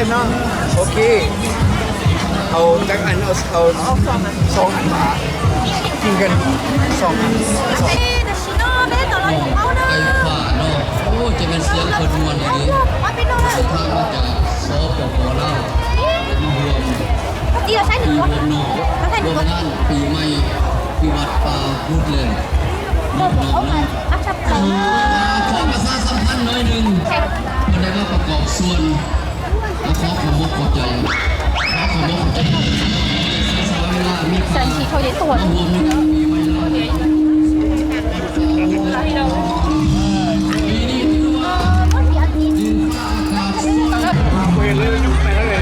เนาะโอเคเอาจากอันเอา2 อันมากินกัน2 อันไก่ผ่าเนาะโอ้จะเป็นเสียงคนมวนอย่างนี้ทางมาจากสปปลาวรวมปีวมนอกรวมงานปีใหม่ปีวัดป่าพุทธเลยน้องๆนะขอประชาสัมพันธ์หน่อยหนึ่งคนได้มาประกอบส่วนและขอขอบคุณขอบใจขอขอบคุณขอบใจสาวเวลามีข่าวรวมในการปีใหม่เราปีนี้ถือว่าดินฟ้าอากาศสวย เวรเลยยุบไปแล้วเลย